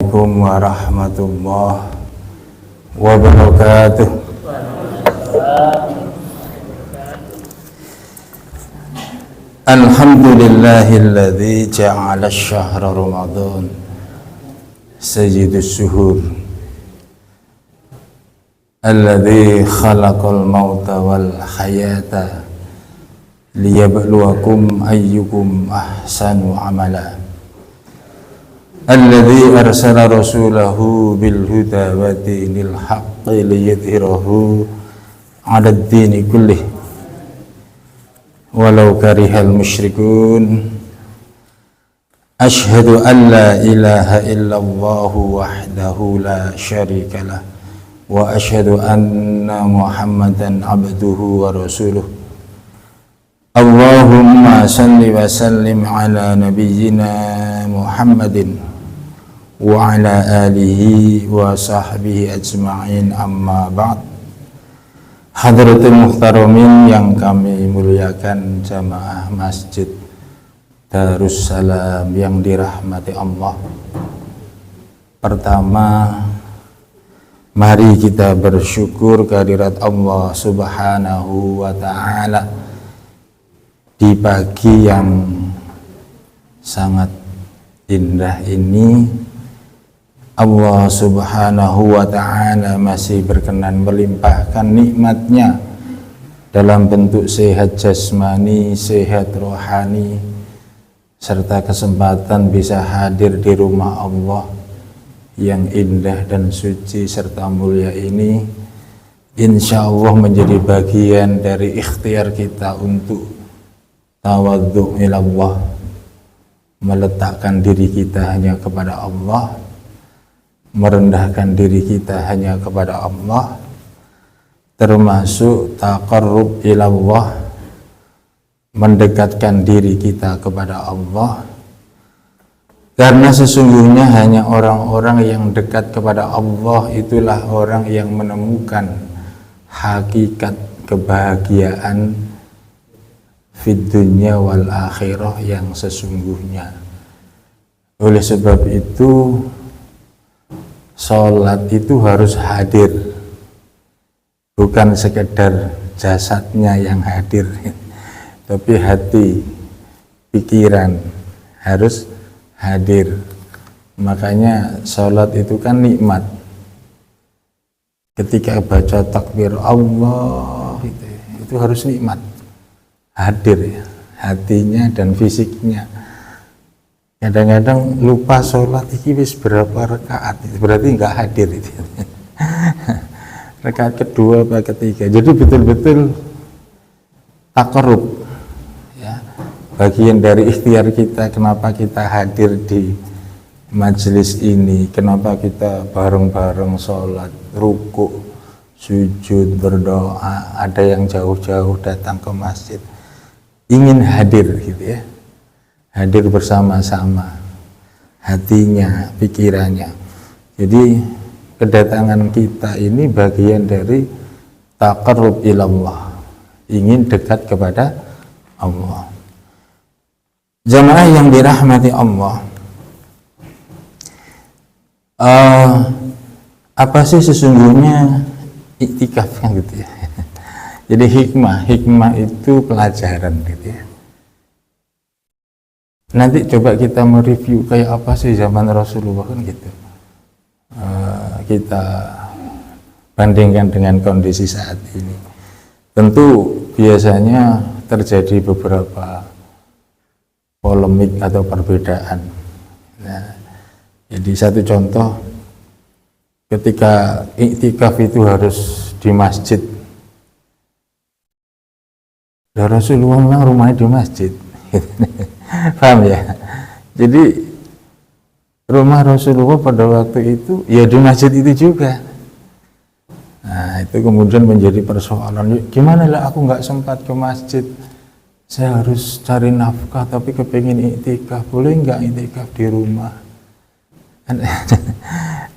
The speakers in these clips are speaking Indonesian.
Assalamualaikum warahmatullahi wabarakatuh. Alhamdulillahilladzi ja'ala syahra Ramadan sayyidus syuhur alladzi khalaqal mauta wal hayata liyabluwakum ayyukum ahsanu amala alladzi arsala rasulahu bil huda wa dinil haqqi liyudhhirahu 'alad dini kullih walau karihal musyrikun. Asyhadu an la ilaha illallah wahdahu la syarikalah wa asyhadu anna Muhammadan abduhu wa rasuluh. Allahumma salli wa sallim ala nabiyyina Muhammadin wa ala alihi wa sahbihi ajma'in, amma ba'd. Hadratul muhtaramin yang kami muliakan, jamaah Masjid Darussalam yang dirahmati Allah. Pertama, mari kita bersyukur kehadirat Allah Subhanahu wa ta'ala di pagi yang sangat indah ini. Allah Subhanahu wa ta'ala masih berkenan melimpahkan nikmatnya dalam bentuk sehat jasmani, sehat rohani, serta kesempatan bisa hadir di rumah Allah yang indah dan suci serta mulia ini. Insya Allah menjadi bagian dari ikhtiar kita untuk tawadhu ilallah, meletakkan diri kita hanya kepada Allah, merendahkan diri kita hanya kepada Allah, termasuk taqarrub ilallah, mendekatkan diri kita kepada Allah, karena sesungguhnya hanya orang-orang yang dekat kepada Allah itulah orang yang menemukan hakikat kebahagiaan fid dunya wal akhirah yang sesungguhnya. Oleh sebab itu, sholat itu harus hadir, bukan sekedar jasadnya yang hadir, tapi hati, pikiran harus hadir. Makanya sholat itu kan nikmat. Ketika baca takbir Allah itu harus nikmat, hadir ya, hatinya dan fisiknya. Kadang-kadang lupa sholat iki wis berapa rakaat, berarti nggak hadir itu. Rakaat kedua apa ketiga. Jadi betul-betul taqarrub ya, bagian dari ikhtiar kita. Kenapa kita hadir di majelis ini, kenapa kita bareng-bareng sholat, ruku, sujud, berdoa. Ada yang jauh-jauh datang ke masjid ingin hadir gitu ya, hadir bersama-sama, hatinya, pikirannya. Jadi kedatangan kita ini bagian dari taqarrub ilallah, ingin dekat kepada Allah. Jamaah yang dirahmati Allah, apa sih sesungguhnya iktikaf kan gitu ya. Jadi hikmah itu pelajaran gitu ya. Nanti coba kita mereview kayak apa sih zaman Rasulullah kan gitu. Kita bandingkan dengan kondisi saat ini. Tentu biasanya terjadi beberapa polemik atau perbedaan. Nah, jadi satu contoh, ketika iktikaf itu harus di masjid. Dan Rasulullah memang rumahnya di masjid. Paham ya? Jadi rumah Rasulullah pada waktu itu ya di masjid itu juga. Nah, itu kemudian menjadi persoalan, gimana lah aku nggak sempat ke masjid, saya harus cari nafkah tapi kepingin iktikaf, boleh nggak iktikaf di rumah?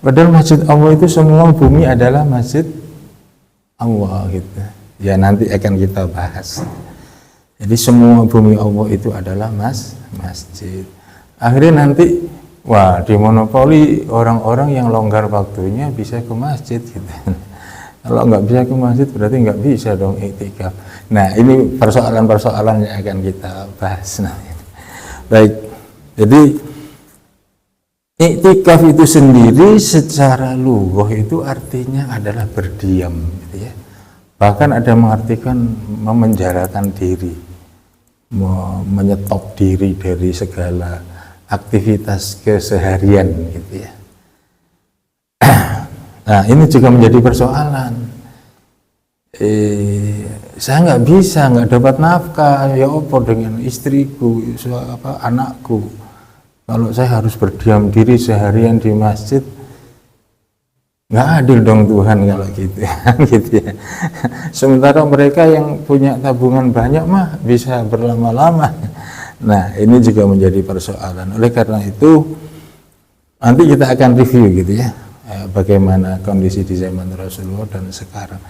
Padahal masjid Allah itu semua bumi adalah masjid Allah gitu. Ya nanti akan kita bahas. Jadi semua bumi Allah itu adalah masjid. Akhirnya nanti Wah, dimonopoli orang-orang yang longgar waktunya bisa ke masjid gitu. Kalau nggak bisa ke masjid berarti nggak bisa dong iktikaf. Nah, ini persoalan-persoalan yang akan kita bahas nanti. Baik, jadi iktikaf itu sendiri secara lughah itu artinya adalah berdiam, gitu ya. Bahkan ada mengartikan memenjarakan diri, menyetop diri dari segala aktivitas keseharian, gitu ya. Nah, ini juga menjadi persoalan. Saya nggak bisa, nggak dapat nafkah, ya apa dengan istriku, anakku. Kalau saya harus berdiam diri seharian di masjid, nggak adil dong Tuhan kalau gitu ya. Gitu ya. Sementara mereka yang punya tabungan banyak mah bisa berlama-lama. Nah, ini juga menjadi persoalan. Oleh karena itu, nanti kita akan review gitu ya, bagaimana kondisi di zaman Rasulullah dan sekarang.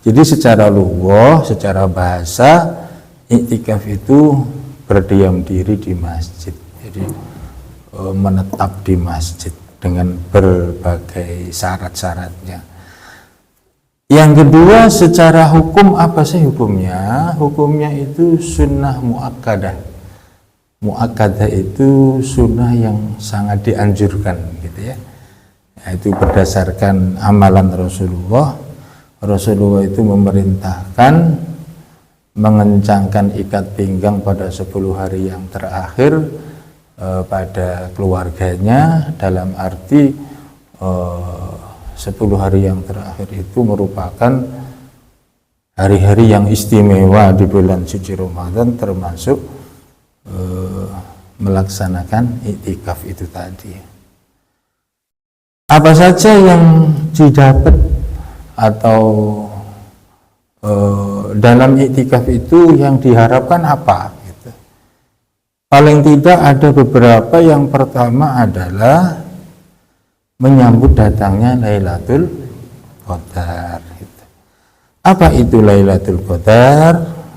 Jadi secara lughah, secara bahasa, iktikaf itu berdiam diri di masjid. Jadi menetap di masjid dengan berbagai syarat-syaratnya. Yang kedua, secara hukum apa sih hukumnya? Hukumnya itu sunnah muakkadah. Muakkadah itu sunnah yang sangat dianjurkan, gitu ya. Itu berdasarkan amalan Rasulullah. Rasulullah itu memerintahkan mengencangkan ikat pinggang pada 10 hari yang terakhir pada keluarganya, dalam arti 10 hari yang terakhir itu merupakan hari-hari yang istimewa di bulan suci Ramadan, termasuk melaksanakan iktikaf itu tadi. Apa saja yang didapat atau dalam iktikaf itu yang diharapkan apa? Gitu. Paling tidak ada beberapa. Yang pertama adalah menyambut datangnya Lailatul Qadar. Gitu. Apa itu Lailatul Qadar?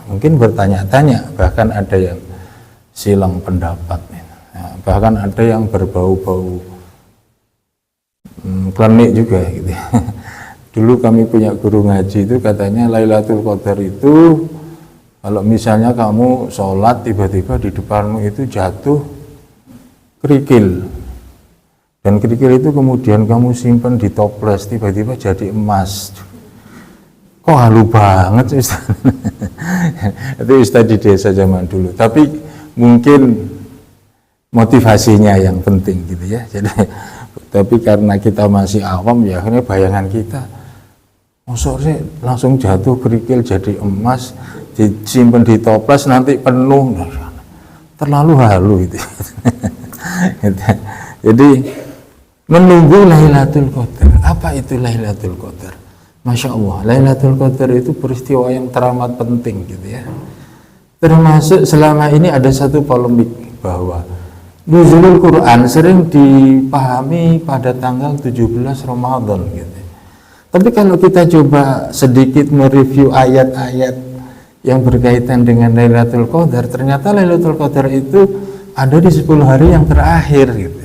Mungkin bertanya-tanya, bahkan ada yang silang pendapat, bahkan ada yang berbau-bau klinik juga gitu. Dulu kami punya guru ngaji itu katanya Lailatul Qadar itu kalau misalnya kamu sholat tiba-tiba di depanmu itu jatuh kerikil, dan kerikil itu kemudian kamu simpan di toples, tiba-tiba jadi emas. Kok halu banget Ustaz. Itu Ustaz di desa zaman dulu, tapi mungkin motivasinya yang penting gitu ya. Jadi tapi karena kita masih awam ya, akhirnya bayangan kita sore langsung jatuh kerikil jadi emas, disimpan di toples nanti penuh, terlalu halu itu. Jadi menunggu Lailatul Qadar. Apa itu Lailatul Qadar? Masya Allah, Lailatul Qadar itu peristiwa yang teramat penting gitu ya. Termasuk selama ini ada satu polemik bahwa nuzulul Quran sering dipahami pada tanggal 17 Ramadan gitu. Tapi kalau kita coba sedikit mereview ayat-ayat yang berkaitan dengan Lailatul Qadar, ternyata Lailatul Qadar itu ada di 10 hari yang terakhir gitu.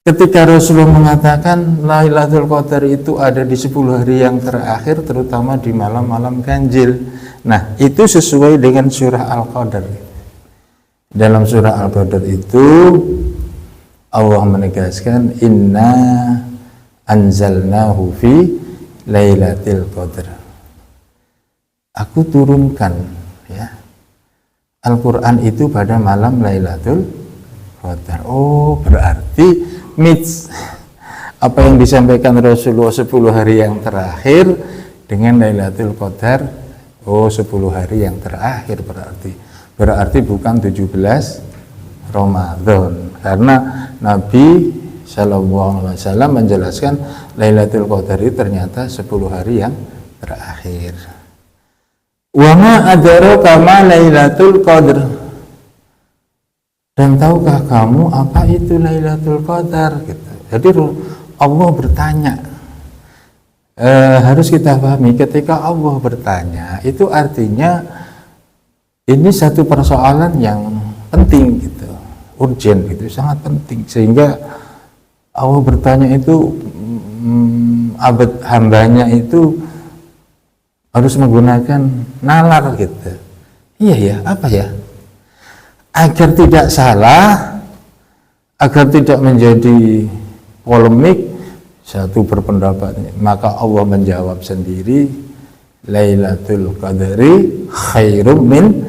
Ketika Rasulullah mengatakan Lailatul Qadar itu ada di 10 hari yang terakhir, terutama di malam-malam ganjil. Nah, itu sesuai dengan surah Al-Qadar. Dalam surah Al-Qadar itu Allah menegaskan inna anzalnahu fi lailatul qadar. Aku turunkan ya Al-Qur'an itu pada malam Lailatul Qadar. Oh, berarti apa yang disampaikan Rasulullah 10 hari yang terakhir dengan Lailatul Qadar, oh 10 hari yang terakhir berarti bukan 17 Ramadan, karena Nabi Shallallahu Alaihi Wasallam menjelaskan Lailatul Qadar itu ternyata 10 hari yang terakhir. Wa ma adraka ma Lailatul Qadar. Dan tahukah kamu apa itu Lailatul Qadar? Gitu. Jadi Allah bertanya. Harus kita pahami, ketika Allah bertanya itu artinya ini satu persoalan yang penting gitu. urgent, itu sangat penting, sehingga Allah bertanya itu abad hambanya itu harus menggunakan nalar gitu. Iya ya, apa ya? Agar tidak salah, agar tidak menjadi polemik, satu berpendapat, maka Allah menjawab sendiri, Lailatul Qadri khairum min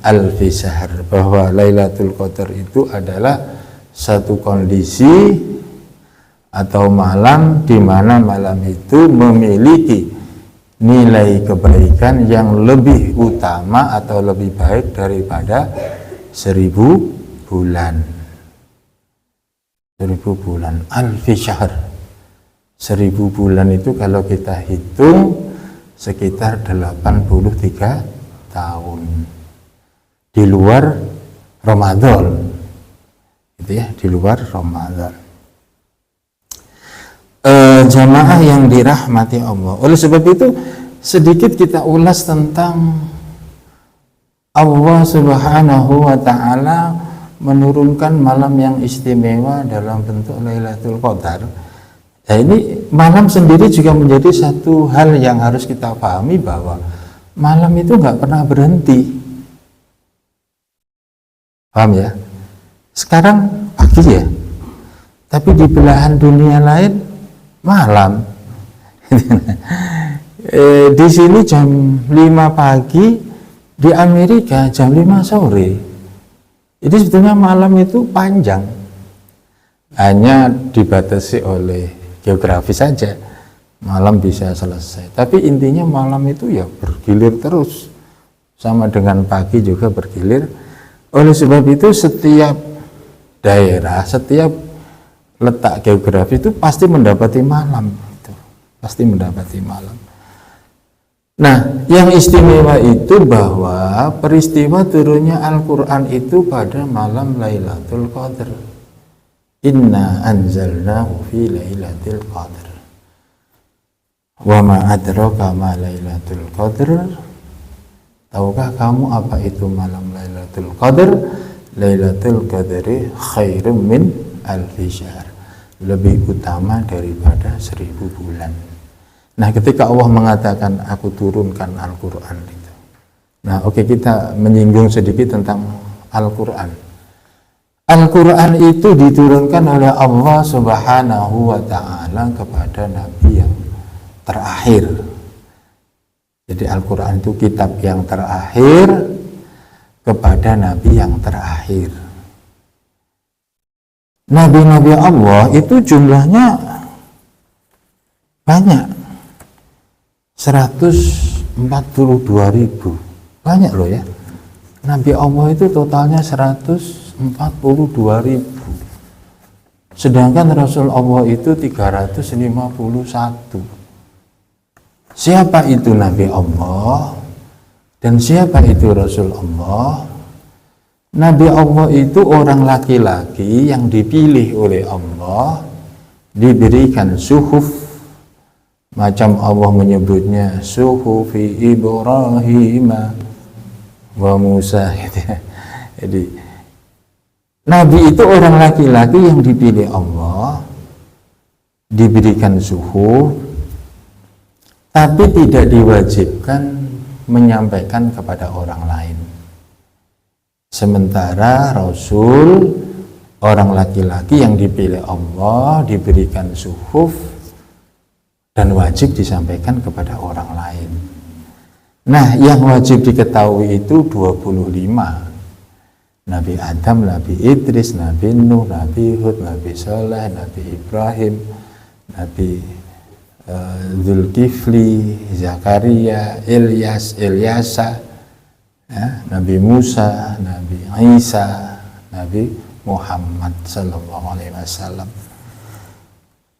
alfi syahr, bahwa Lailatul Qadar itu adalah satu kondisi atau malam di mana malam itu memiliki nilai kebaikan yang lebih utama atau lebih baik daripada 1000 bulan. 1000 bulan, alfi syahr. 1000 bulan itu kalau kita hitung sekitar 83 tahun. Di luar Ramadan. Gitu ya, di luar Ramadan. Jamaah yang dirahmati Allah. Oleh sebab itu sedikit kita ulas tentang Allah Subhanahu wa taala menurunkan malam yang istimewa dalam bentuk Lailatul Qadar. Nah, ini malam sendiri juga menjadi satu hal yang harus kita pahami, bahwa malam itu nggak pernah berhenti. Paham ya? Sekarang pagi ya, tapi di belahan dunia lain malam. Di sini jam 5 pagi, di Amerika jam 5 sore. Jadi sebetulnya malam itu panjang, hanya dibatasi oleh geografi saja. Malam bisa selesai, tapi intinya malam itu ya bergilir terus, sama dengan pagi juga bergilir. Oleh sebab itu setiap daerah, setiap letak geografi itu pasti mendapati malam, itu pasti mendapati malam. Nah, yang istimewa itu bahwa peristiwa turunnya Al-Quran itu pada malam Lailatul Qadar. Inna anzalnahu fi Lailatul Qadar. Wa ma adraka ma Lailatul Qadar. Tahukah kamu apa itu malam Lailatul Qadar? Lailatul Qadri khairum min alfi syahr. Lebih utama daripada 1000 bulan. Nah, ketika Allah mengatakan aku turunkan Al-Quran itu. Nah, oke, kita menyinggung sedikit tentang Al-Quran. Al-Quran itu diturunkan oleh Allah Subhanahu wa ta'ala kepada Nabi yang terakhir. Jadi Al-Quran itu kitab yang terakhir kepada Nabi yang terakhir. Nabi-nabi Allah itu jumlahnya banyak, 142.000, banyak loh ya. Nabi Allah itu totalnya 142.000, sedangkan Rasul Allah itu 351. Siapa itu Nabi Allah dan siapa itu Rasul Allah? Nabi Allah itu orang laki-laki yang dipilih oleh Allah, diberikan suhuf, macam Allah menyebutnya suhufi Ibrahim wa Musa gitu ya. Jadi Nabi itu orang laki-laki yang dipilih Allah, diberikan suhuf, tapi tidak diwajibkan menyampaikan kepada orang lain. Sementara Rasul, orang laki-laki yang dipilih Allah, diberikan suhuf dan wajib disampaikan kepada orang lain. Nah, yang wajib diketahui itu 25. Nabi Adam, Nabi Idris, Nabi Nuh, Nabi Hud, Nabi Saleh, Nabi Ibrahim, Nabi Zulkifli, Zakaria, Ilyas, Ilyasa, ya, Nabi Musa, Nabi Isa, Nabi Muhammad Sallallahu Alaihi Wasallam.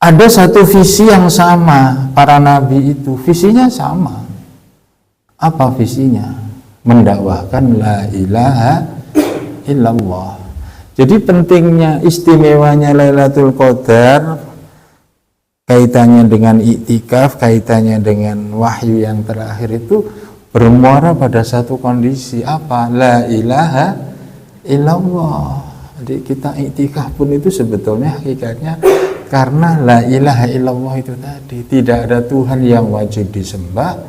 Ada satu visi yang sama, para nabi itu visinya sama. Apa visinya? Mendakwahkan la ilaha illallah. Jadi pentingnya, istimewanya Lailatul Qadar, kaitannya dengan iktikaf, kaitannya dengan wahyu yang terakhir itu bermuara pada satu kondisi, apa? La ilaha illallah. Jadi kita iktikaf pun itu sebetulnya hakikatnya karena la ilaha illallah itu tadi, tidak ada Tuhan yang wajib disembah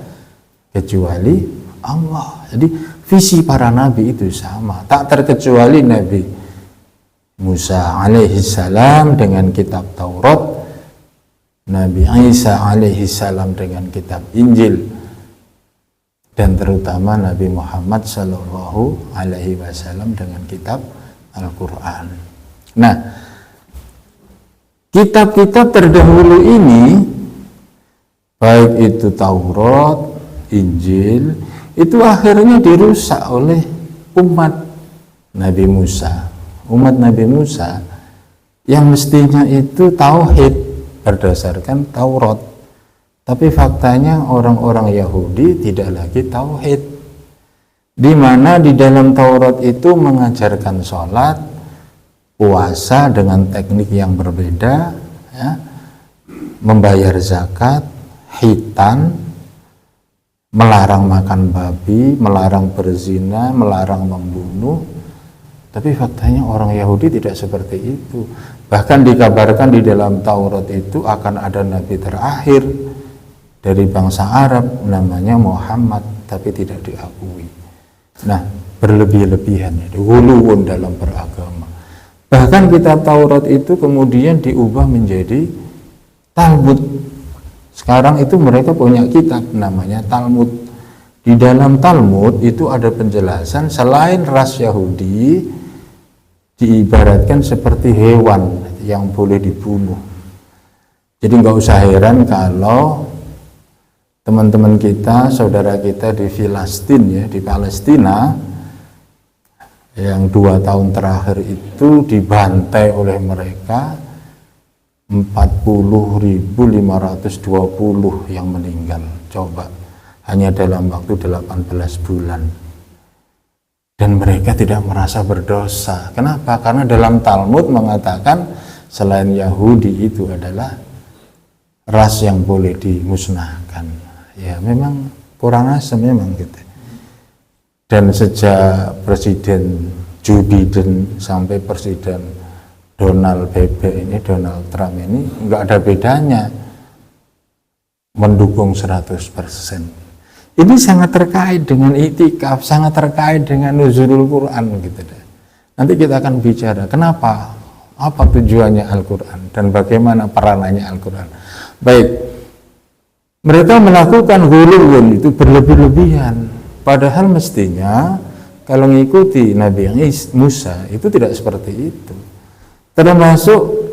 kecuali Allah. Jadi visi para nabi itu sama, tak terkecuali Nabi Musa alaihi salam dengan kitab Taurat, Nabi Isa alaihi salam dengan kitab Injil, dan terutama Nabi Muhammad sallallahu alaihi wasallam dengan kitab Al-Quran. Nah, kitab-kitab terdahulu ini, baik itu Taurat, Injil, itu akhirnya dirusak oleh umat Nabi Musa. Umat Nabi Musa yang mestinya itu tauhid berdasarkan Taurat, tapi faktanya orang-orang Yahudi tidak lagi tauhid, di mana di dalam Taurat itu mengajarkan sholat, puasa dengan teknik yang berbeda, ya, membayar zakat, khitan, melarang makan babi, melarang berzina, melarang membunuh. Tapi faktanya orang Yahudi tidak seperti itu. Bahkan dikabarkan di dalam Taurat itu akan ada nabi terakhir dari bangsa Arab namanya Muhammad, tapi tidak diakui. Nah, berlebih-lebihan, ghuluwun dalam beragama. Bahkan kitab Taurat itu kemudian diubah menjadi Talmud. Sekarang itu mereka punya kitab namanya Talmud. Di dalam Talmud itu ada penjelasan selain ras Yahudi diibaratkan seperti hewan yang boleh dibunuh. Jadi nggak usah heran kalau teman-teman kita, saudara kita di Filistin, ya, di Palestina, yang 2 tahun terakhir itu dibantai oleh mereka 40.520 yang meninggal. Coba, hanya dalam waktu 18 bulan. Dan mereka tidak merasa berdosa. Kenapa? Karena dalam Talmud mengatakan selain Yahudi itu adalah ras yang boleh dimusnahkan. Ya memang kurang asam memang gitu. Dan sejak Presiden Joe Biden sampai Presiden Donald Trump ini nggak ada bedanya mendukung 100%. Ini sangat terkait dengan iktikaf, sangat terkait dengan nuzulul Quran gitu deh. Nanti kita akan bicara kenapa, apa tujuannya Al-Quran dan bagaimana peranannya Al-Quran. Baik, mereka melakukan ghuluwun itu berlebih-lebihan, padahal mestinya kalau mengikuti Nabi Musa itu tidak seperti itu. Termasuk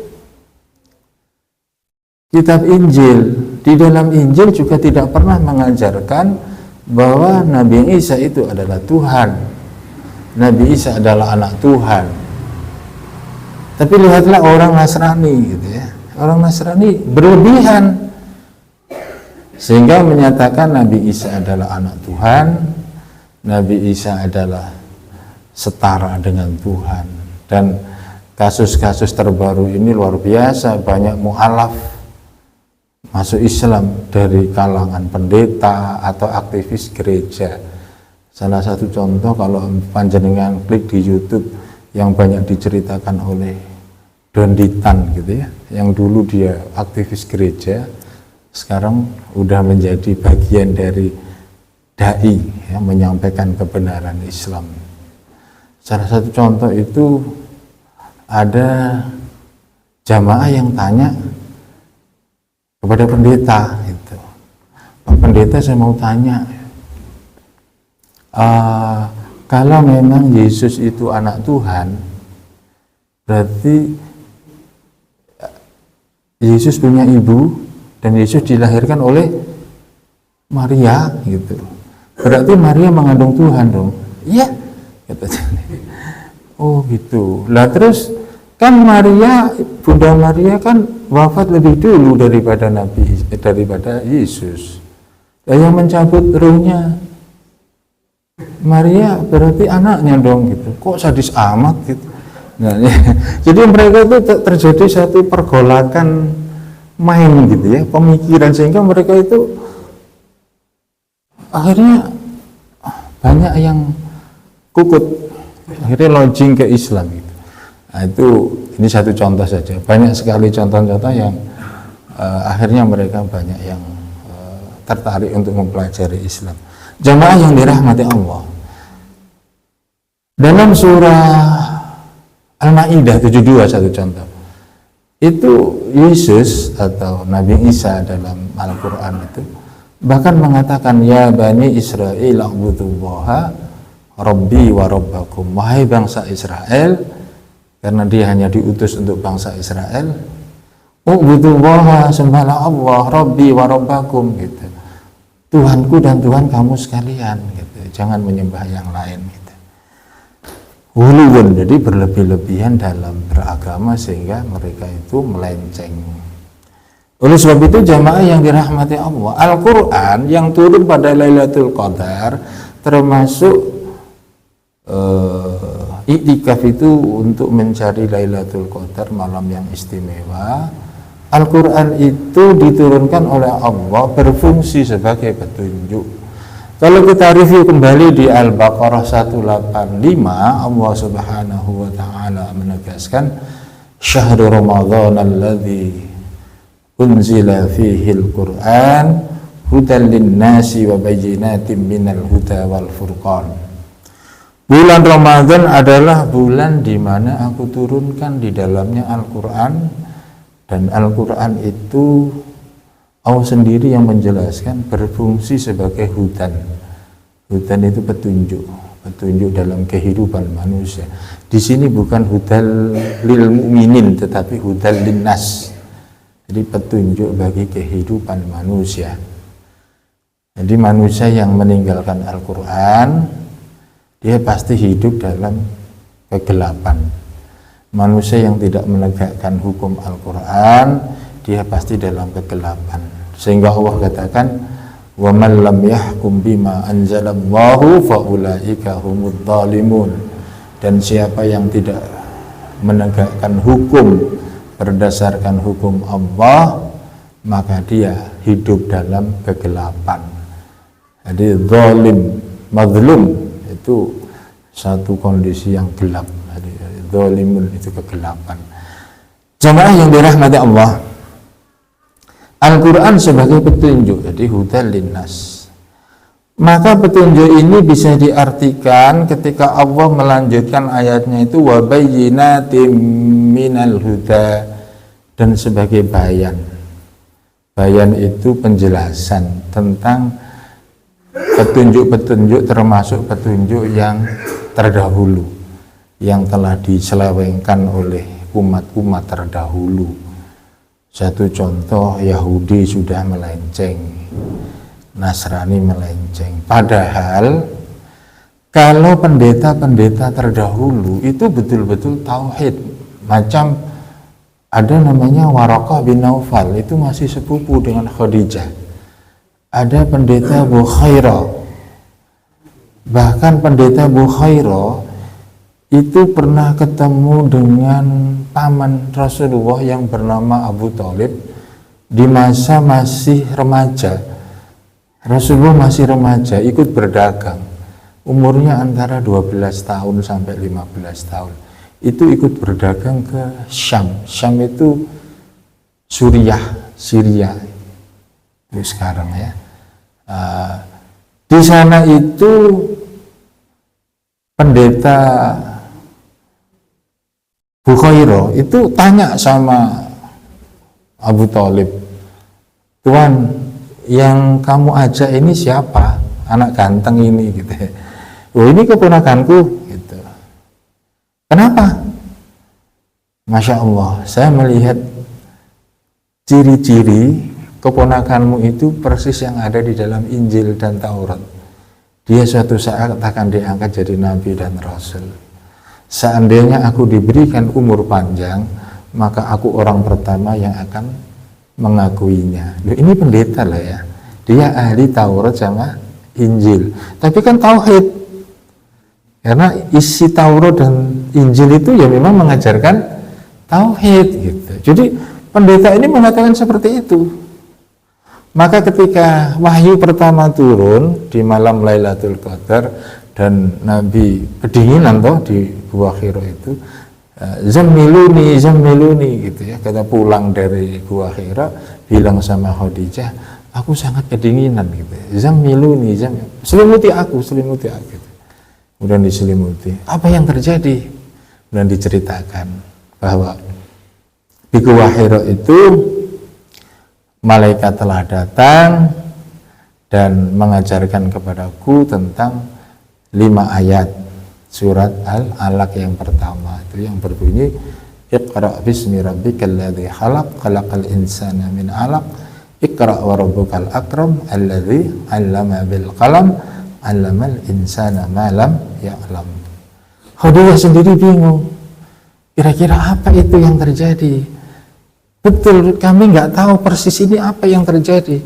kitab Injil, di dalam Injil juga tidak pernah mengajarkan bahwa Nabi Isa itu adalah Tuhan, Nabi Isa adalah anak Tuhan. Tapi lihatlah orang Nasrani gitu ya, orang Nasrani berlebihan sehingga menyatakan Nabi Isa adalah anak Tuhan, Nabi Isa adalah setara dengan Tuhan. Dan kasus-kasus terbaru ini luar biasa, banyak mu'alaf masuk Islam dari kalangan pendeta atau aktivis gereja. Salah satu contoh kalau panjenengan klik di YouTube yang banyak diceritakan oleh Donditan gitu ya, yang dulu dia aktivis gereja, sekarang udah menjadi bagian dari dai ya, menyampaikan kebenaran Islam. Salah satu contoh itu ada jamaah yang tanya kepada pendeta itu, Pak Pendeta saya mau tanya, kalau memang Yesus itu anak Tuhan, berarti Yesus punya ibu dan Yesus dilahirkan oleh Maria gitu. Berarti Maria mengandung Tuhan dong. Iya, katanya. Oh gitu. Lah terus kan Bunda Maria kan wafat lebih dulu daripada Yesus. Lah yang mencabut ruhnya Maria berarti anaknya dong gitu. Kok sadis amat gitu. Nah, ya. Jadi mereka itu terjadi satu pergolakan main gitu ya, pemikiran, sehingga mereka itu akhirnya banyak yang kukut, akhirnya launching ke Islam gitu. Nah, ini satu contoh saja. Banyak sekali contoh-contoh yang akhirnya mereka banyak yang tertarik untuk mempelajari Islam. Jamaah yang dirahmati Allah, dalam surah Al-Maidah 72 satu contoh, itu Yesus atau Nabi Isa dalam Al-Quran itu bahkan mengatakan, ya Bani Israel a'budullaha Rabbi wa Rabbakum, wahai bangsa Israel, karena dia hanya diutus untuk bangsa Israel, u'budullaha, sembahlah Allah, Rabbi wa Rabbakum, gitu, Tuhanku dan Tuhan kamu sekalian, gitu, jangan menyembah yang lain, gitu. Huluwun, jadi berlebih-lebihan dalam beragama sehingga mereka itu melenceng. Oleh sebab itu jamaah yang dirahmati Allah, Al-Quran yang turun pada Lailatul Qadar termasuk iktikaf itu untuk mencari Lailatul Qadar, malam yang istimewa. Al-Quran itu diturunkan oleh Allah berfungsi sebagai petunjuk. Kalau kita review kembali di Al-Baqarah 185, Allah Subhanahu wa taala menegaskan, syahrul Ramadan alladzi unzila fihi al-Qur'an hudan lin-nasi wa bayyinatin minal huda wal furqan. Bulan Ramadan adalah bulan di mana aku turunkan di dalamnya Al-Quran, dan Al-Quran itu Allah sendiri yang menjelaskan berfungsi sebagai hudan. Hudan itu petunjuk, petunjuk dalam kehidupan manusia. Di sini bukan hudan lil mu'minin, tetapi hudan linnas. Jadi petunjuk bagi kehidupan manusia. Jadi manusia yang meninggalkan Al-Quran, dia pasti hidup dalam kegelapan. Manusia yang tidak menegakkan hukum Al-Quran, dia pasti dalam kegelapan. Sehingga Allah katakan, wa man lam yahkum bima anzalallahu fa ulaika humudz zalimun. Dan siapa yang tidak menegakkan hukum berdasarkan hukum Allah, maka dia hidup dalam kegelapan. Jadi zalim, mazlum itu satu kondisi yang gelap. Zalimun itu kegelapan. Jamaah yang dirahmati Allah, Al-Quran sebagai petunjuk, jadi hudan linnas. Maka petunjuk ini bisa diartikan ketika Allah melanjutkan ayatnya itu wa bayyinatim minal huda, dan sebagai bayan. Bayan itu penjelasan tentang petunjuk-petunjuk, termasuk petunjuk yang terdahulu yang telah diselewengkan oleh umat-umat terdahulu. Satu contoh, Yahudi sudah melenceng, Nasrani melenceng. Padahal kalau pendeta-pendeta terdahulu itu betul-betul tauhid, macam ada namanya Waraqah bin Naufal, itu masih sepupu dengan Khadijah. Ada pendeta Bukhairah, bahkan pendeta Bukhairah itu pernah ketemu dengan paman Rasulullah yang bernama Abu Thalib di masa masih remaja. Rasulullah masih remaja, ikut berdagang, umurnya antara 12 tahun sampai 15 tahun. Itu ikut berdagang ke Syam. Syam itu Suriah, Syria itu sekarang ya. Di sana itu pendeta Bukhairah itu tanya sama Abu Thalib, Tuan, yang kamu ajak ini siapa? Anak ganteng ini, gitu. Oh, ini keponakanku, gitu. Kenapa? Masya Allah, saya melihat ciri-ciri keponakanmu itu persis yang ada di dalam Injil dan Taurat. Dia suatu saat akan diangkat jadi Nabi dan Rasul. Seandainya aku diberikan umur panjang, maka aku orang pertama yang akan mengakuinya. Loh, ini pendeta lah ya, dia ahli Taurat sama Injil, tapi kan tauhid, karena isi Taurat dan Injil itu ya memang mengajarkan tauhid gitu. Jadi pendeta ini mengatakan seperti itu. Maka ketika wahyu pertama turun di malam Lailatul Qadar dan Nabi kedinginan toh di Gua Hira itu, Zammiluni gitu ya. Kata pulang dari Gua Hira bilang sama Khadijah, aku sangat kedinginan gitu. Zammiluni, selimuti aku gitu. Kemudian diselimuti. Apa yang terjadi? Kemudian diceritakan bahwa di Gua Hira itu malaikat telah datang dan mengajarkan kepadaku tentang 5 ayat surat Al-Alaq yang pertama itu yang berbunyi Iqra bismi rabbikal ladzi khalaq khalaqal insana min 'alaq Iqra wa rabbukal akram alladzi 'allama bil qalam 'allamal insana ma lam ya'lam. Khadijah sendiri bingung. Kira-kira apa itu yang terjadi? Betul, kami nggak tahu persis ini apa yang terjadi.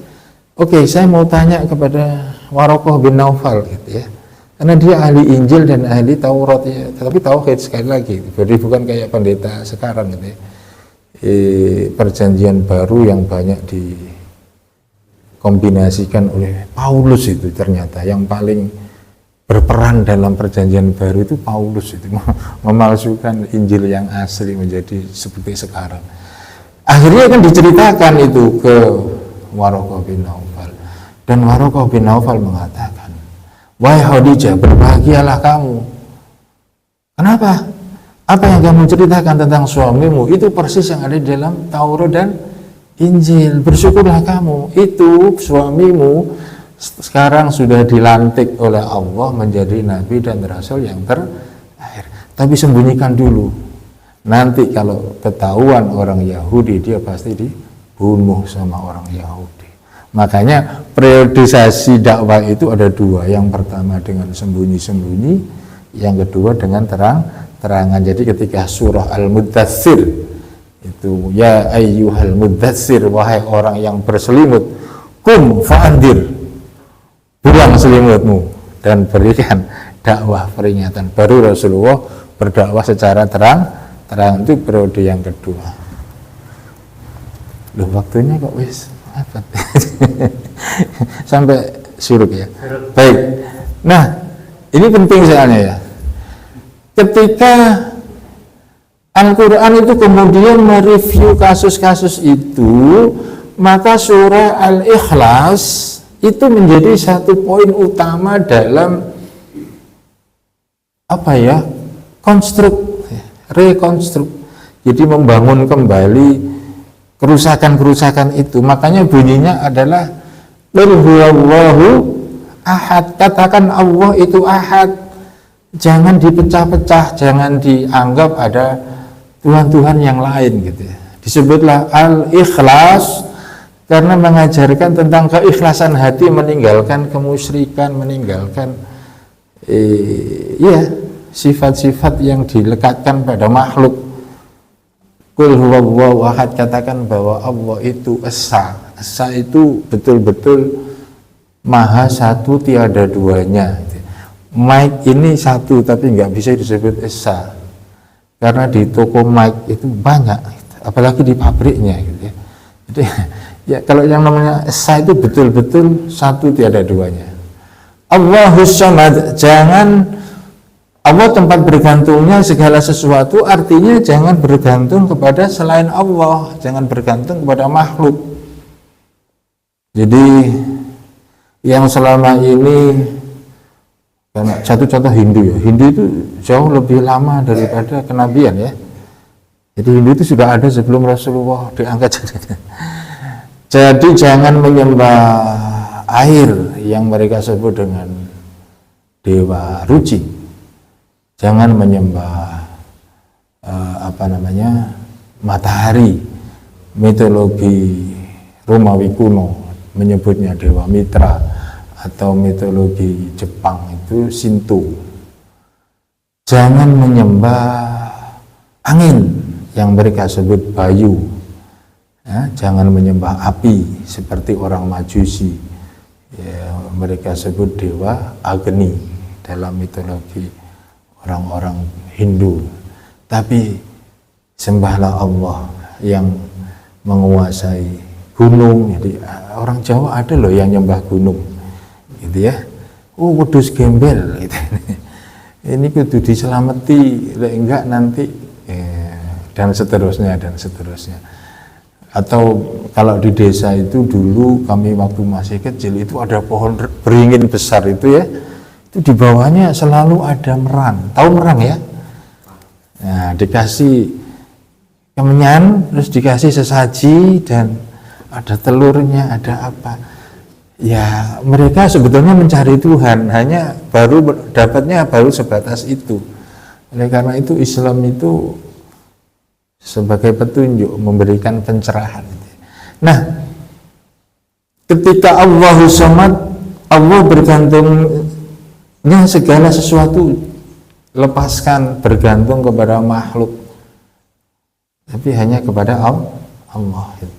Oke, saya mau tanya kepada Waraqah bin Naufal gitu ya. Karena dia ahli Injil dan ahli Taurat ya, tapi tauhid sekali lagi. Jadi bukan kayak pendeta sekarang gitu ya. Perjanjian baru yang banyak dikombinasikan oleh Paulus itu ternyata yang paling berperan dalam perjanjian baru itu Paulus itu memalsukan Injil yang asli menjadi seperti sekarang. Akhirnya kan diceritakan itu ke Waraqah bin Naufal dan Waraqah bin Naufal mengatakan, wahai Khadijah, berbahagialah kamu. Kenapa? Apa yang kamu ceritakan tentang suamimu itu persis yang ada di dalam Taurat dan Injil. Bersyukurlah kamu, itu suamimu sekarang sudah dilantik oleh Allah menjadi nabi dan rasul yang terakhir. Tapi sembunyikan dulu. Nanti kalau ketahuan orang Yahudi, dia pasti dibunuh sama orang Yahudi. Makanya periodisasi dakwah itu ada 2. Yang pertama dengan sembunyi-sembunyi, yang kedua dengan terang-terangan. Jadi ketika surah Al-Muddatsir itu ya ayyuhal muddatsir, wahai orang yang berselimut, kum fa'andir, buang selimutmu dan berikan dakwah peringatan. Baru Rasulullah berdakwah secara terang itu periode yang kedua. Loh, waktunya kok wis apa? Sampai surut ya. Baik. Nah, ini penting soalnya ya. Ketika Al-Quran itu kemudian mereview kasus-kasus itu, maka surah Al-Ikhlas itu menjadi satu poin utama dalam apa ya? Rekonstruk. Jadi membangun kembali kerusakan-kerusakan itu. Makanya bunyinya adalah Qul huwallahu ahad. Katakan Allah itu ahad. Jangan dipecah-pecah, jangan dianggap ada Tuhan-Tuhan yang lain gitu ya. Disebutlah Al-Ikhlas karena mengajarkan tentang keikhlasan hati, meninggalkan kemusyrikan, meninggalkan sifat-sifat yang dilekatkan pada makhluk. Qul huwallahu ahad, katakan bahwa Allah itu esa. Esa itu betul-betul maha satu, tiada duanya. Mike ini satu tapi nggak bisa disebut esa, karena di toko Mike itu banyak, apalagi di pabriknya gitu ya. Jadi ya kalau yang namanya esa itu betul-betul satu, tiada duanya. Allahus Samad, jangan Allah tempat bergantungnya segala sesuatu, artinya jangan bergantung kepada selain Allah, jangan bergantung kepada makhluk. Jadi yang selama ini, satu contoh Hindu ya, Hindu itu jauh lebih lama daripada kenabian ya. Jadi Hindu itu sudah ada sebelum Rasulullah diangkat. Jadi jangan menyembah air yang mereka sebut dengan dewa ruci. Jangan menyembah matahari. Mitologi Romawi kuno menyebutnya Dewa Mitra, atau mitologi Jepang itu Shinto. Jangan menyembah angin yang mereka sebut Bayu ya, jangan menyembah api seperti orang Majusi ya, mereka sebut Dewa Agni dalam mitologi orang-orang Hindu. Tapi sembahlah Allah yang menguasai gunung. Jadi orang Jawa ada loh yang nyembah gunung gitu ya. Oh, wedhus gembel gitu. Ini kudu diselamati, lek enggak nanti dan seterusnya dan seterusnya. Atau kalau di desa itu dulu kami waktu masih kecil itu ada pohon beringin besar itu ya, itu di bawahnya selalu ada merang. Tahu merang ya? Nah, dikasih kemenyan, terus dikasih sesaji dan ada telurnya, ada apa. Ya, mereka sebetulnya mencari Tuhan, hanya dapatnya baru sebatas itu. Oleh karena itu Islam itu sebagai petunjuk, memberikan pencerahan. Nah, ketika Allahu Samad, Allah bergantungnya segala sesuatu, lepaskan bergantung kepada makhluk, tapi hanya kepada Allah itu.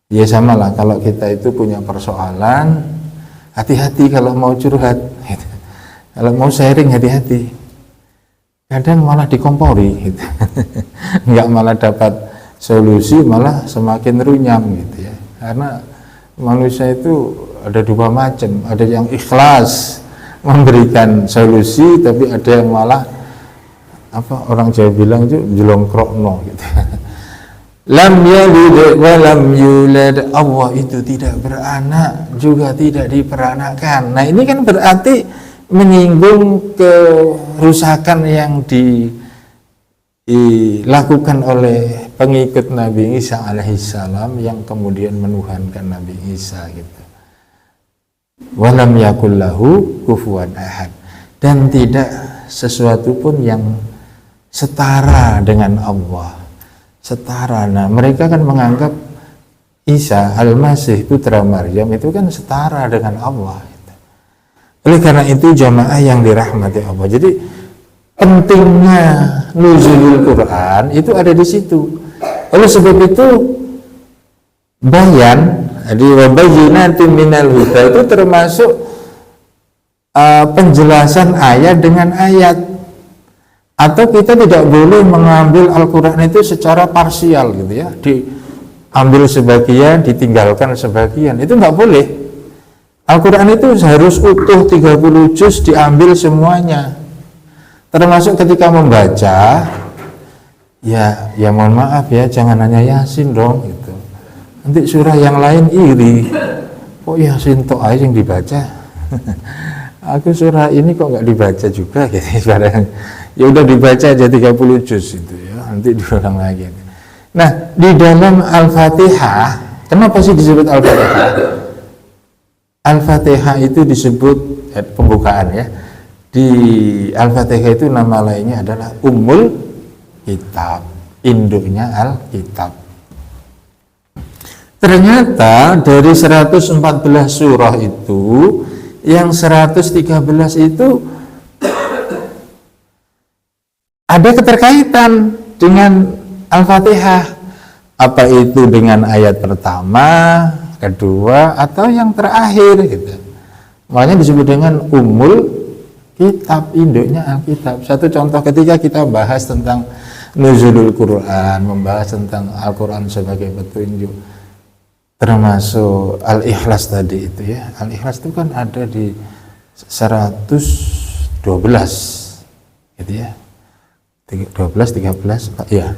Ya sama lah, kalau kita itu punya persoalan, hati-hati kalau mau curhat, gitu. Kalau mau sharing hati-hati. Kadang malah dikompori, gitu. Nggak malah dapat solusi, malah semakin runyam, gitu ya. Karena manusia itu ada dua macam, ada yang ikhlas memberikan solusi, tapi ada yang malah orang Jawa bilang itu jelongkrokno, gitu. Lam yalid wa lam yulad, Allah itu tidak beranak juga tidak diperanakkan. Nah ini kan berarti menyinggung kerusakan yang dilakukan oleh pengikut Nabi Isa alaihissalam yang kemudian menuhankan Nabi Isa gitu. Wa lam yakul lahu kufuwan ahad, dan tidak sesuatu pun yang setara dengan Allah. Setara. Nah, mereka kan menganggap Isa Al-Masih putra Maryam itu kan setara dengan Allah. Oleh karena itu jamaah yang dirahmati Allah. Jadi pentingnya nuzulul Quran itu ada di situ. Oleh sebab itu bayan, jadi wabayyinatin minal huda itu termasuk penjelasan ayat dengan ayat. Atau kita tidak boleh mengambil Al-Quran itu secara parsial gitu ya, diambil sebagian, ditinggalkan sebagian, itu nggak boleh. Al-Quran itu harus utuh 30 juz diambil semuanya. Termasuk ketika membaca, ya mohon maaf ya, jangan hanya Yasin dong gitu. Nanti surah yang lain iri, kok Yasin tok aja yang dibaca. Aku surah ini kok nggak dibaca juga gitu sekarang. Ya udah dibaca aja 30 juz itu ya, nanti diulang lagi. Nah, di dalam Al-Fatihah, kenapa sih disebut Al-Fatihah? Al-Fatihah itu disebut pembukaan ya. Di Al-Fatihah itu nama lainnya adalah Ummul Kitab, induknya Al-Kitab. Ternyata dari 114 surah itu, yang 113 itu ada keterkaitan dengan Al-Fatihah. Apa itu dengan ayat pertama, kedua, atau yang terakhir gitu. Makanya disebut dengan Ummul Kitab, induknya Alkitab. Satu contoh ketika kita bahas tentang nuzulul Quran, membahas tentang Al-Quran sebagai petunjuk, termasuk Al-Ikhlas tadi itu ya. Al-Ikhlas itu kan ada di 112 gitu ya. 12, 13, ya.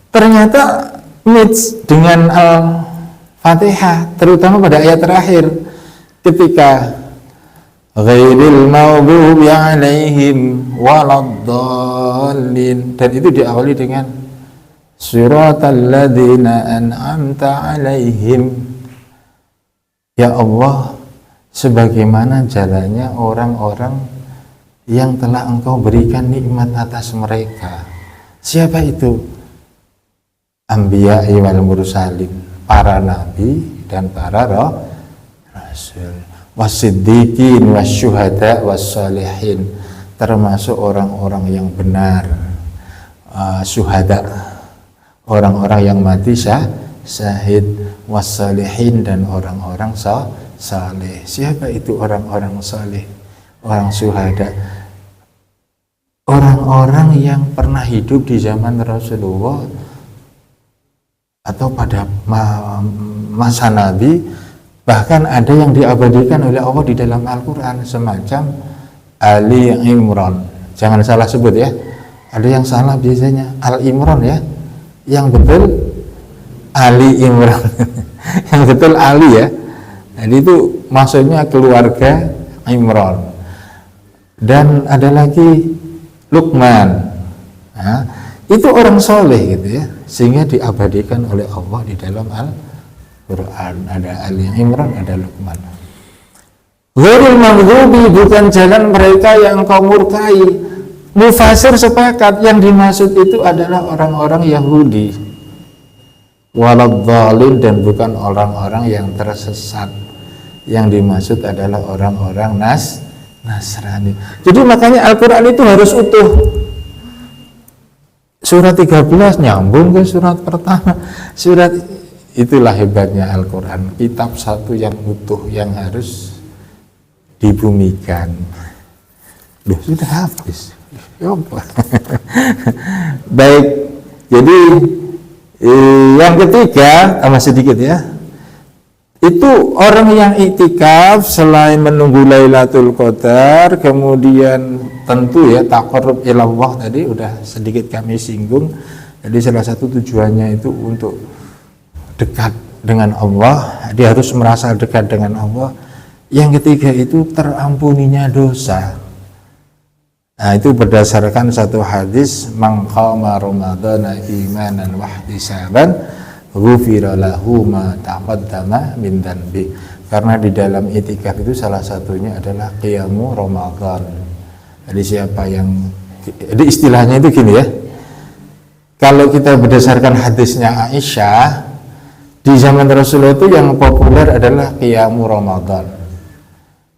Ternyata match dengan Al-Fatihah, terutama pada ayat terakhir ketika ghairil maghdubi alaihim waladdallin, dan itu diawali dengan siratal ladzina an'amta alaihim. Ya Allah, sebagaimana jalannya orang-orang yang telah engkau berikan nikmat atas mereka. Siapa itu? Anbiya wal mursalin, para nabi dan para rasul, wasiddiqin wasyuhada wassalihin, termasuk orang-orang yang benar, syuhada, orang-orang yang mati syahid, wassalihin, dan orang-orang saleh. Siapa itu orang-orang saleh, orang syuhada? Orang-orang yang pernah hidup di zaman Rasulullah atau pada masa Nabi, bahkan ada yang diabadikan oleh Allah di dalam Al-Quran, semacam Ali Imran. Jangan salah sebut ya, ada yang salah biasanya Al Imran ya, yang betul Ali Imran. Yang betul Ali ya. Jadi itu maksudnya keluarga Imran. Dan ada lagi Luqman. Nah, itu orang soleh gitu ya, sehingga diabadikan oleh Allah di dalam Al-Quran. Ada Ali Imran, ada Luqman. Ghairil maghdubi, bukan jalan mereka yang kau murkai. Mufasir sepakat yang dimaksud itu adalah orang-orang Yahudi, waladhdallin, dan bukan orang-orang yang tersesat. Yang dimaksud adalah orang-orang Nasrani. Jadi makanya Al-Quran itu harus utuh. Surat 13 nyambung ke surat pertama. Surat, itulah hebatnya Al-Quran, kitab satu yang utuh, yang harus dibumikan. Duh, sudah habis. Baik, jadi yang ketiga, tambah sedikit ya, itu orang yang iktikaf selain menunggu Lailatul Qadar, kemudian tentu ya taqarrub ilallah, tadi udah sedikit kami singgung. Jadi salah satu tujuannya itu untuk dekat dengan Allah, dia harus merasa dekat dengan Allah. Yang ketiga itu terampuninya dosa. Nah, itu berdasarkan satu hadis, man qama ramadhana imanan wa ihtisaban ghufira lahu ma taqaddama min dhanbi. Karena di dalam itikaf itu salah satunya adalah qiyamu Ramadan. Jadi siapa yang, jadi istilahnya itu gini ya, kalau kita berdasarkan hadisnya Aisyah, di zaman Rasulullah itu yang populer adalah qiyamu Ramadan.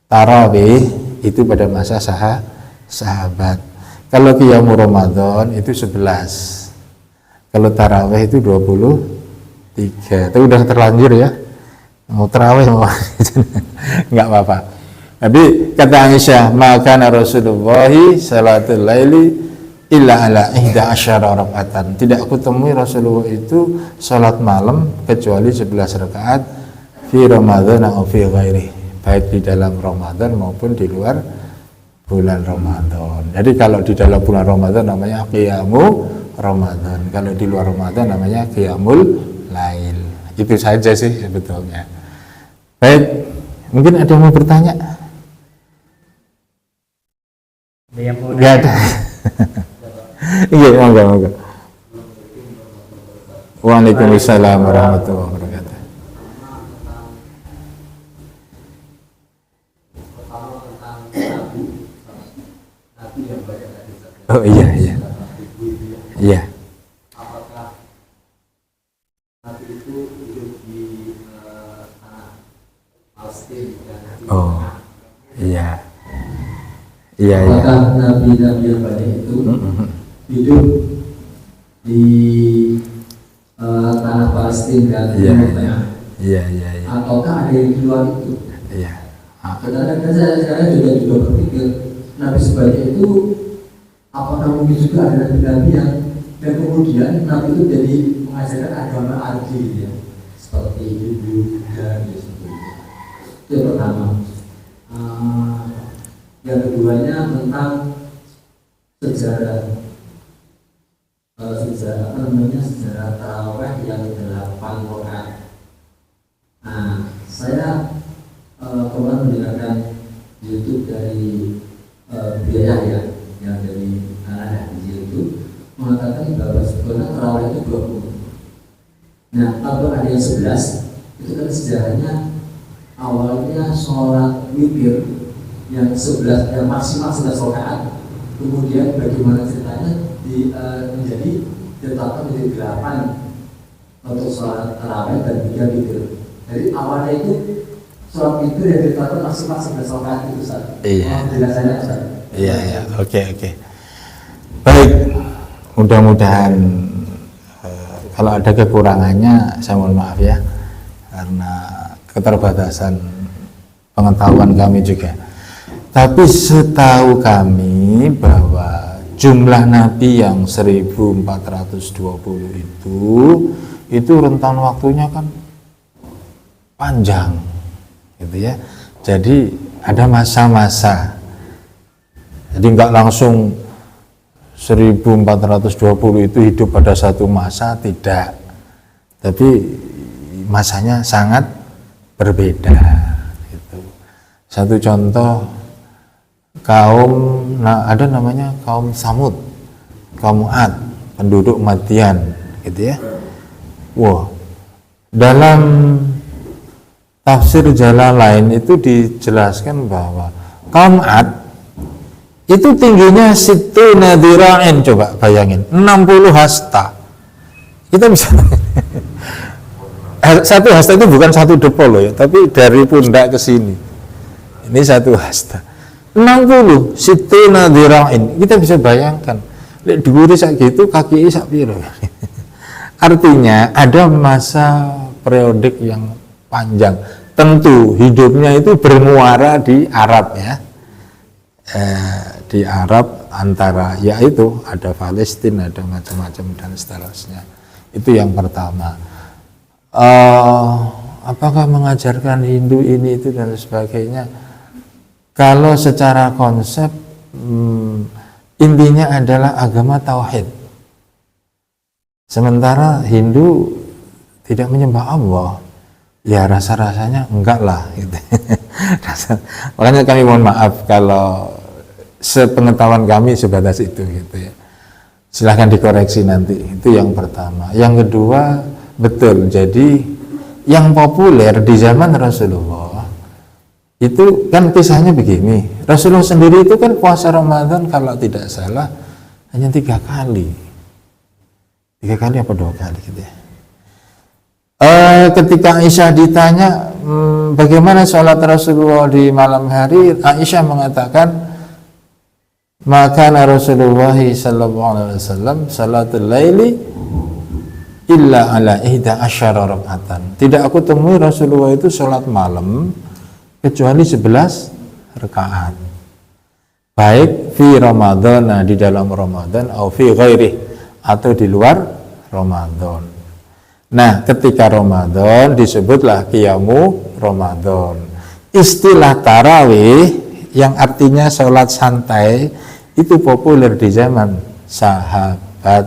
Tarawih itu pada masa sahabat. Kalau qiyamu Ramadan itu 11. Kalau tarawih itu 23. Itu udah terlanjur ya. Mau tarawih mau enggak apa-apa. Tapi kata Aisyah, maka Rasulullah salatul laili illa ala 11 rakaatan. Tidak aku temui Rasulullah itu salat malam kecuali 11 rakaat fi Ramadan atau fi ghairi, baik di dalam Ramadan maupun di luar bulan Ramadan. Jadi kalau di dalam bulan Ramadan namanya qiyamu Ramadan, kalau di luar Ramadan namanya qiyamul lail. Itu saja sih sebetulnya. Baik, mungkin ada yang mau bertanya? Enggak ada. Iya, monggo. Waalaikumsalam warahmatullahi wabarakatuh. Oh iya. Iya. Apakah Nabi itu hidup di tanah Palestina dan Oh iya. Apakah Nabi-Nabi yang banyak itu hidup di tanah Palestina dan Timur Tengah? Iya. Ataukah ada yang di luar itu? Iya. Kadang-kadang saya juga berpikir Nabi sebanyak itu, apakah mungkin juga ada nabi-nabi yang dan kemudian Nabi itu jadi mengajarkan agama arji ya, seperti Hindu dan sebagainya. Itu yang pertama. Yang keduanya tentang sejarah tarawih yang 8 rakaat. Nah, saya kemarin mendengarkan YouTube dari Biaya ya, yang dari anak itu mengatakan bahwa sebenarnya tarawih itu 20. Nah, kalau ada yang 11, itu kan sejarahnya awalnya sholat witir yang 11, yang maksimal 11 rakaat, kemudian bagaimana ceritanya menjadi ditetapkan menjadi 8 untuk sholat tarawih dan 3 witir. Jadi awalnya itu sholat witir yang ditetapkan maksimal 11 rakaat itu saja. Iya. Penjelasannya Ustaz. Iya. Oke. Baik, mudah-mudahan kalau ada kekurangannya saya mohon maaf ya, karena keterbatasan pengetahuan kami juga. Tapi setahu kami bahwa jumlah nabi yang 1420 itu rentan waktunya kan panjang gitu ya. Jadi ada masa-masa. Jadi enggak langsung 1420 itu hidup pada satu masa, tidak, tapi masanya sangat berbeda gitu. Satu contoh, ada namanya kaum Samud, kaum Ad, penduduk Madian gitu ya. Wah, dalam tafsir Jalalain itu dijelaskan bahwa kaum Ad itu tingginya situ nadirain, coba bayangin, 60 hasta. Kita bisa satu hasta itu bukan satu depol loh ya, tapi dari pundak ke sini. Ini satu hasta. 60 situ nadirain. Kita bisa bayangkan. Lek dhuwure sak gitu, kaki sak piro. Artinya ada masa periodik yang panjang. Tentu hidupnya itu bermuara di Arab ya. Di Arab antara yaitu ada Palestina, ada macam-macam dan seterusnya. Itu yang pertama. Apakah mengajarkan Hindu ini itu dan sebagainya? Kalau secara konsep intinya adalah agama tauhid. Sementara Hindu tidak menyembah Allah, ya rasa-rasanya enggak lah gitu. Makanya kami mohon maaf kalau sepengetahuan kami sebatas itu gitu ya. Silahkan dikoreksi nanti. Itu yang pertama. Yang kedua, betul, jadi yang populer di zaman Rasulullah itu kan kisahnya begini. Rasulullah sendiri itu kan puasa Ramadan kalau tidak salah hanya 3 kali. 3 kali apa 2 kali gitu ya. Ketika Aisyah ditanya bagaimana sholat Rasulullah di malam hari, Aisyah mengatakan maka Rasulullah sallallahu alaihi wasallam salatul laili illa ala 11 rakaatan. Tidak aku temui Rasulullah itu sholat malam kecuali 11 rakaat. Baik fi Ramadan, di dalam Ramadan, atau fi ghairi, atau di luar Ramadan. Nah, ketika Ramadan disebutlah qiyamu Ramadan. Istilah tarawih yang artinya sholat santai itu populer di zaman sahabat,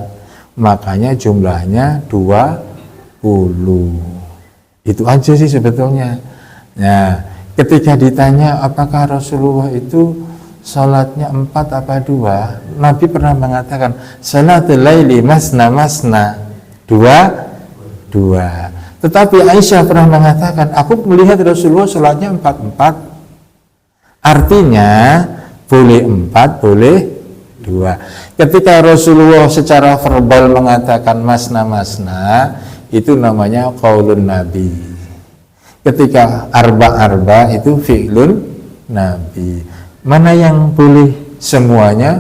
makanya jumlahnya 20. Itu aja sih sebetulnya. Nah, ketika ditanya apakah Rasulullah itu sholatnya 4 apa 2, Nabi pernah mengatakan salatul laili masna masna, 2. Tetapi Aisyah pernah mengatakan aku melihat Rasulullah sholatnya 4-4. Artinya boleh 4, boleh 2. Ketika Rasulullah secara verbal mengatakan masna-masna, itu namanya qaulun Nabi. Ketika arba itu fi'lun Nabi. Mana yang boleh? Semuanya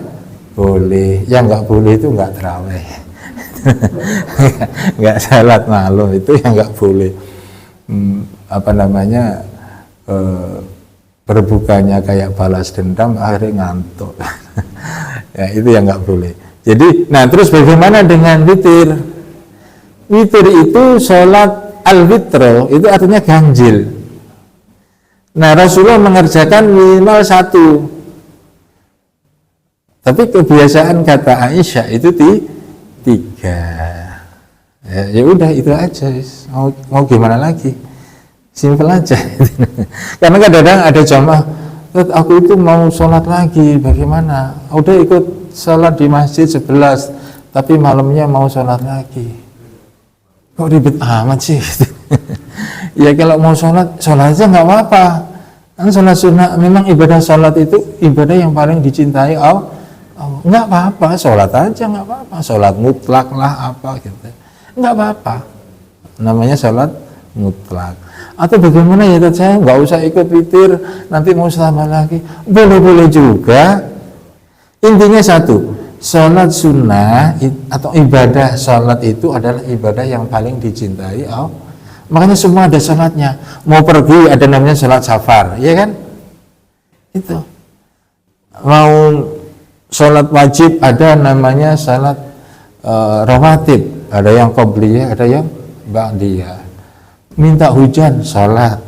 boleh. Yang nggak boleh itu nggak terawih. Nggak salat malam, itu yang nggak boleh. Berbukanya kayak balas dendam, akhirnya ngantuk. Ya, itu yang nggak boleh. Jadi, nah terus bagaimana dengan witir? Witir itu sholat al-witr, itu artinya ganjil. Nah, Rasulullah mengerjakan minimal 1. Tapi kebiasaan kata Aisyah itu 3. Ya udah itu aja. Mau gimana lagi? Simpel aja. Karena kadang-kadang ada jamaah, aku itu mau sholat lagi, bagaimana? Udah ikut sholat di masjid 11, tapi malamnya mau sholat lagi. Kok ribet amat sih? Ya kalau mau sholat aja nggak apa-apa. Kan sholat sunnah, memang ibadah sholat itu ibadah yang paling dicintai Allah. Nggak apa-apa, sholat aja nggak apa-apa. Sholat mutlak lah apa gitu. Nggak apa-apa. Namanya sholat mutlak. Atau bagaimana ya, saya nggak usah ikut witir, nanti mau tambah lagi. Boleh-boleh juga. Intinya 1, sholat sunnah atau ibadah sholat itu adalah ibadah yang paling dicintai Allah. Makanya semua ada sholatnya. Mau pergi ada namanya sholat safar, ya kan? Itu. Mau sholat wajib ada namanya sholat rawatib. Ada yang qobliyah, ada yang ba'diyah. Minta hujan, sholat.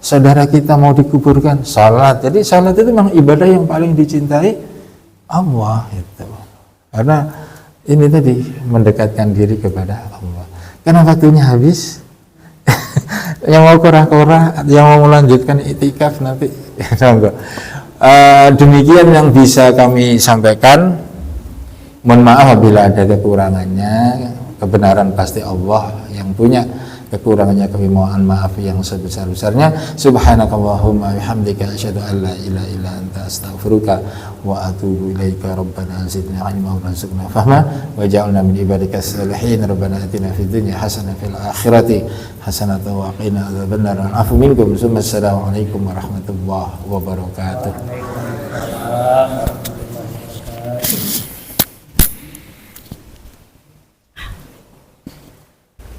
Saudara kita mau dikuburkan, sholat. Jadi sholat itu memang ibadah yang paling dicintai Allah itu. Karena ini tadi mendekatkan diri kepada Allah. Karena waktunya habis. Yang mau kora-kora, yang mau melanjutkan itikaf nanti demikian yang bisa kami sampaikan. Mohon maaf apabila ada kekurangannya. Kebenaran pasti Allah yang punya, kekurangannya kami mohon maaf yang sebesar-besarnya. Subhanakallahumma bihamdika asyhadu an la ilaha illa anta astaghfiruka wa atubu ilaika. Rabbana zidna ilma warzuqna fahma waj'alna min ibadikas salihin. Rabbana atina fid dunya hasanah fil akhirati hasanah wa qina adzabannar. Afu minkum. Assalamualaikum warahmatullahi wabarakatuh.